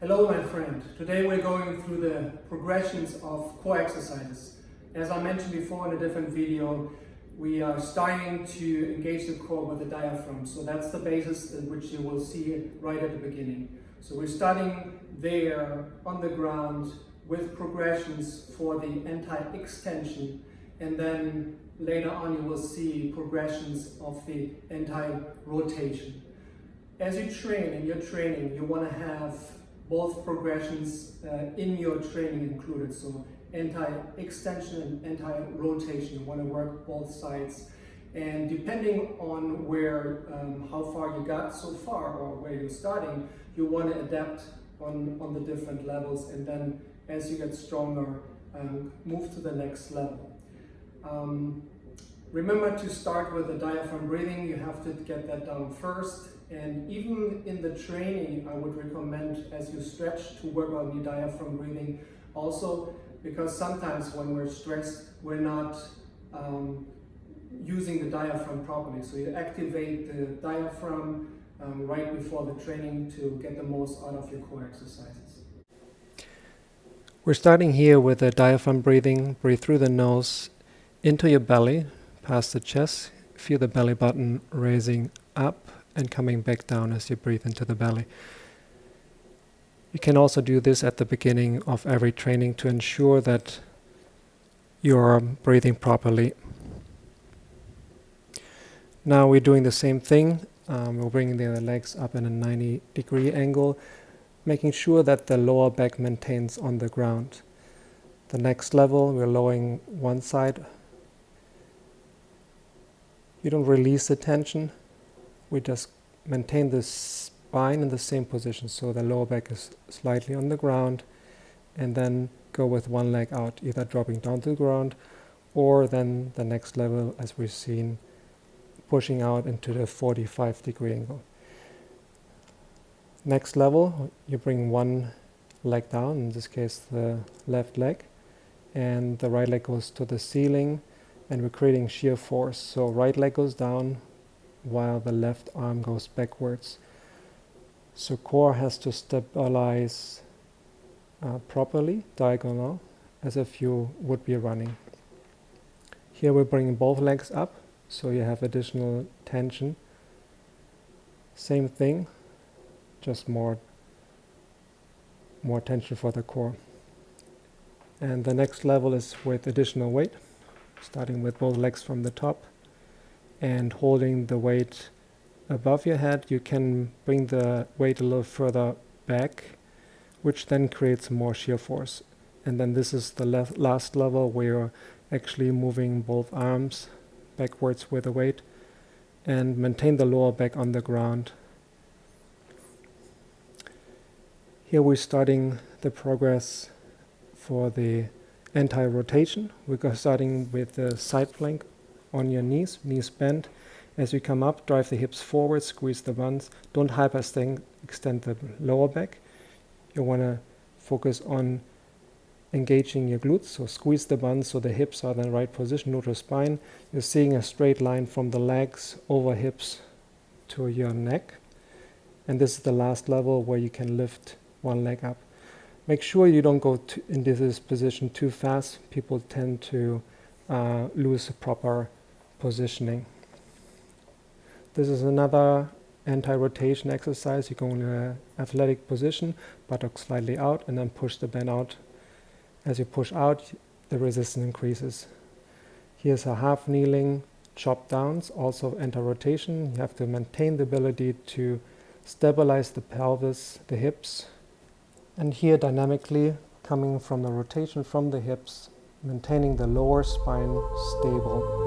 Hello my friend, today we're going through the progressions of core exercises. As I mentioned before in a different video, we are starting to engage the core with the diaphragm. So that's the basis in which you will see right at the beginning. So we're starting there on the ground with progressions for the anti-extension, and then later on you will see progressions of the anti-rotation. As you train, in your training, you want to have both progressions in your training included. So anti-extension and anti-rotation, you want to work both sides. And depending on where, how far you got so far or where you're starting, you want to adapt on the different levels, and then as you get stronger, move to the next level. Remember to start with the diaphragm breathing. You have to get that down first. And even in the training, I would recommend as you stretch to work on the diaphragm breathing also, because sometimes when we're stressed, we're not using the diaphragm properly. So you activate the diaphragm right before the training to get the most out of your core exercises. We're starting here with the diaphragm breathing. Breathe through the nose into your belly, past the chest. Feel the belly button raising up and coming back down as you breathe into the belly. You can also do this at the beginning of every training to ensure that you're breathing properly. Now we're doing the same thing. We're bringing the legs up in a 90-degree angle, making sure that the lower back maintains on the ground. The next level, we're lowering one side. You don't release the tension. We just maintain the spine in the same position, so the lower back is slightly on the ground, and then go with one leg out, either dropping down to the ground, or then the next level, as we've seen, pushing out into the 45-degree angle. Next level, you bring one leg down, in this case the left leg, and the right leg goes to the ceiling, and we're creating shear force. So right leg goes down while the left arm goes backwards. So core has to stabilize properly, diagonal, as if you would be running. Here we're bringing both legs up, so you have additional tension. Same thing, just more tension for the core. And the next level is with additional weight, starting with both legs from the top and holding the weight above your head. You can bring the weight a little further back, which then creates more shear force. And then this is the last level where you're actually moving both arms backwards with the weight and maintain the lower back on the ground. Here we're starting the progress for the anti-rotation. We're starting with the side plank on your knees bent. As you come up, drive the hips forward, squeeze the buns. Don't extend the lower back. You want to focus on engaging your glutes, so squeeze the buns so the hips are in the right position, neutral spine. You're seeing a straight line from the legs over hips to your neck. And this is the last level where you can lift one leg up. Make sure you don't go into this position too fast. People tend to lose proper positioning. This is another anti-rotation exercise. You go in an athletic position, buttock slightly out, and then push the band out. As you push out, the resistance increases. Here's a half kneeling chop downs, also anti-rotation. You have to maintain the ability to stabilize the pelvis, the hips. And here dynamically, coming from the rotation from the hips, maintaining the lower spine stable.